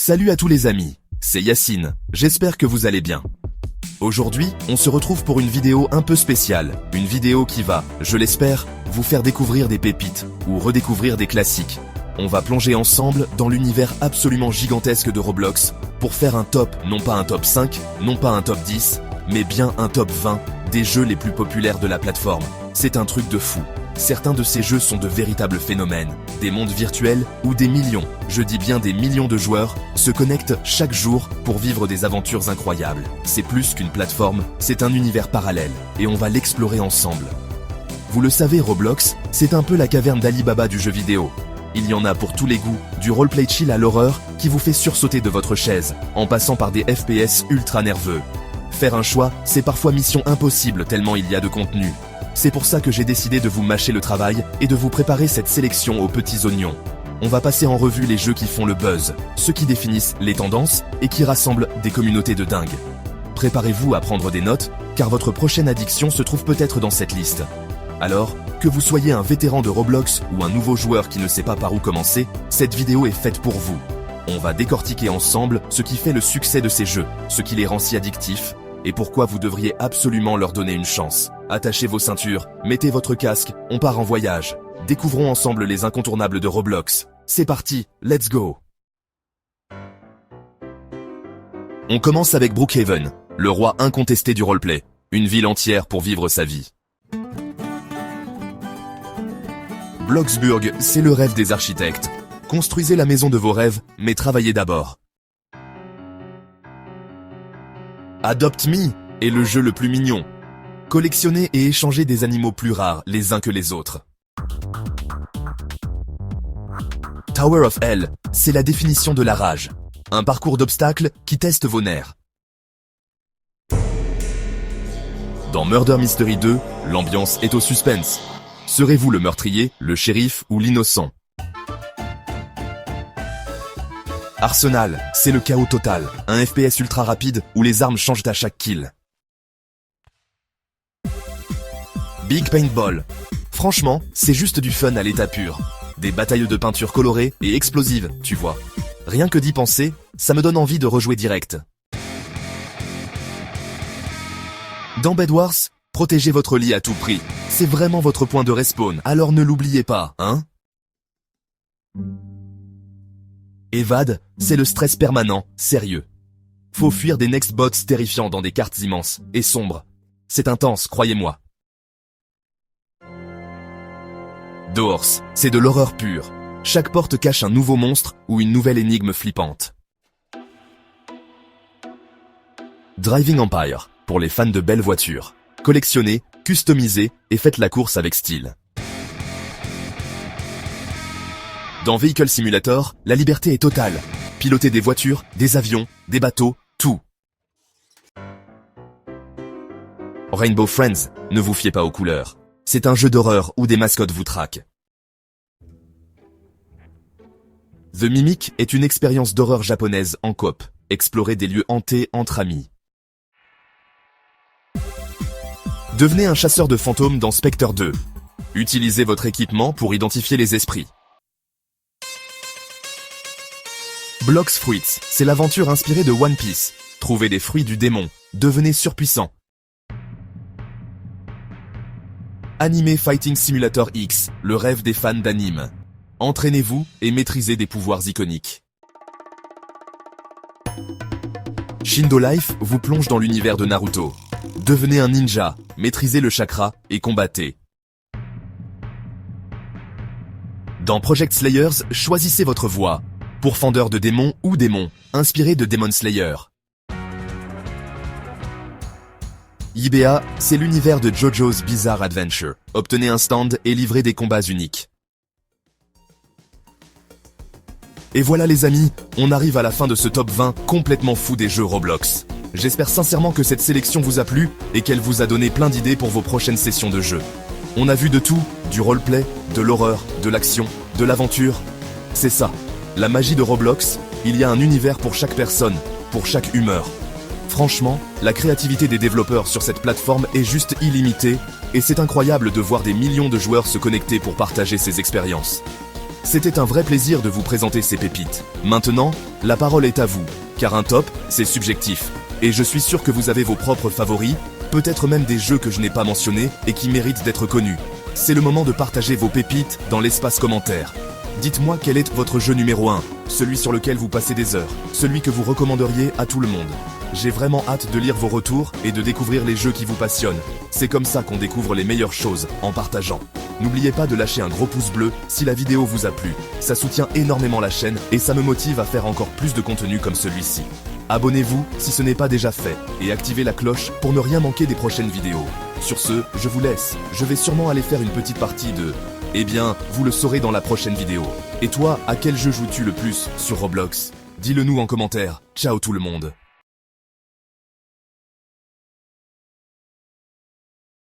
Salut à tous les amis, c'est Yacine, j'espère que vous allez bien. Aujourd'hui, on se retrouve pour une vidéo un peu spéciale, une vidéo qui va, je l'espère, vous faire découvrir des pépites ou redécouvrir des classiques. On va plonger ensemble dans l'univers absolument gigantesque de Roblox pour faire un top, non pas un top 5, non pas un top 10, mais bien un top 20 des jeux les plus populaires de la plateforme. C'est un truc de fou. Certains de ces jeux sont de véritables phénomènes. Des mondes virtuels où des millions, je dis bien des millions de joueurs, se connectent chaque jour pour vivre des aventures incroyables. C'est plus qu'une plateforme, c'est un univers parallèle, et on va l'explorer ensemble. Vous le savez, Roblox, c'est un peu la caverne d'Ali Baba du jeu vidéo. Il y en a pour tous les goûts, du roleplay chill à l'horreur qui vous fait sursauter de votre chaise, en passant par des FPS ultra nerveux. Faire un choix, c'est parfois mission impossible tellement il y a de contenu. C'est pour ça que j'ai décidé de vous mâcher le travail et de vous préparer cette sélection aux petits oignons. On va passer en revue les jeux qui font le buzz, ceux qui définissent les tendances et qui rassemblent des communautés de dingues. Préparez-vous à prendre des notes, car votre prochaine addiction se trouve peut-être dans cette liste. Alors, que vous soyez un vétéran de Roblox ou un nouveau joueur qui ne sait pas par où commencer, cette vidéo est faite pour vous. On va décortiquer ensemble ce qui fait le succès de ces jeux, ce qui les rend si addictifs, et pourquoi vous devriez absolument leur donner une chance. Attachez vos ceintures, mettez votre casque, on part en voyage. Découvrons ensemble les incontournables de Roblox. C'est parti, let's go! On commence avec Brookhaven, le roi incontesté du roleplay. Une ville entière pour vivre sa vie. Bloxburg, c'est le rêve des architectes. Construisez la maison de vos rêves, mais travaillez d'abord. Adopt Me est le jeu le plus mignon. Collectionnez et échangez des animaux plus rares les uns que les autres. Tower of Hell, c'est la définition de la rage. Un parcours d'obstacles qui teste vos nerfs. Dans Murder Mystery 2, l'ambiance est au suspense. Serez-vous le meurtrier, le shérif ou l'innocent? Arsenal, c'est le chaos total, un FPS ultra rapide où les armes changent à chaque kill. Big Paintball. Franchement, c'est juste du fun à l'état pur. Des batailles de peinture colorées et explosives, tu vois. Rien que d'y penser, ça me donne envie de rejouer direct. Dans Bed Wars, protégez votre lit à tout prix. C'est vraiment votre point de respawn, alors ne l'oubliez pas, hein? Evade, c'est le stress permanent, sérieux. Faut fuir des next bots terrifiants dans des cartes immenses et sombres. C'est intense, croyez-moi. Doors, c'est de l'horreur pure. Chaque porte cache un nouveau monstre ou une nouvelle énigme flippante. Driving Empire, pour les fans de belles voitures. Collectionnez, customisez et faites la course avec style. Dans Vehicle Simulator, la liberté est totale. Pilotez des voitures, des avions, des bateaux, tout. Rainbow Friends, ne vous fiez pas aux couleurs. C'est un jeu d'horreur où des mascottes vous traquent. The Mimic est une expérience d'horreur japonaise en coop. Explorez des lieux hantés entre amis. Devenez un chasseur de fantômes dans Spectre 2. Utilisez votre équipement pour identifier les esprits. Blox Fruits, c'est l'aventure inspirée de One Piece. Trouvez des fruits du démon, devenez surpuissant. Anime Fighting Simulator X, le rêve des fans d'anime. Entraînez-vous et maîtrisez des pouvoirs iconiques. Shindo Life vous plonge dans l'univers de Naruto. Devenez un ninja, maîtrisez le chakra et combattez. Dans Project Slayers, choisissez votre voie. Pourfendeur de démons ou démons, inspiré de Demon Slayer. IBA, c'est l'univers de JoJo's Bizarre Adventure. Obtenez un stand et livrez des combats uniques. Et voilà les amis, on arrive à la fin de ce top 20 complètement fou des jeux Roblox. J'espère sincèrement que cette sélection vous a plu et qu'elle vous a donné plein d'idées pour vos prochaines sessions de jeu. On a vu de tout, du roleplay, de l'horreur, de l'action, de l'aventure. C'est ça. La magie de Roblox, il y a un univers pour chaque personne, pour chaque humeur. Franchement, la créativité des développeurs sur cette plateforme est juste illimitée, et c'est incroyable de voir des millions de joueurs se connecter pour partager ces expériences. C'était un vrai plaisir de vous présenter ces pépites. Maintenant, la parole est à vous, car un top, c'est subjectif. Et je suis sûr que vous avez vos propres favoris, peut-être même des jeux que je n'ai pas mentionnés et qui méritent d'être connus. C'est le moment de partager vos pépites dans l'espace commentaire. Dites-moi quel est votre jeu numéro 1, celui sur lequel vous passez des heures, celui que vous recommanderiez à tout le monde. J'ai vraiment hâte de lire vos retours et de découvrir les jeux qui vous passionnent. C'est comme ça qu'on découvre les meilleures choses, en partageant. N'oubliez pas de lâcher un gros pouce bleu si la vidéo vous a plu. Ça soutient énormément la chaîne et ça me motive à faire encore plus de contenu comme celui-ci. Abonnez-vous si ce n'est pas déjà fait et activez la cloche pour ne rien manquer des prochaines vidéos. Sur ce, je vous laisse. Je vais sûrement aller faire une petite partie de... Eh bien, vous le saurez dans la prochaine vidéo. Et toi, à quel jeu joues-tu le plus sur Roblox? Dis-le nous en commentaire. Ciao tout le monde.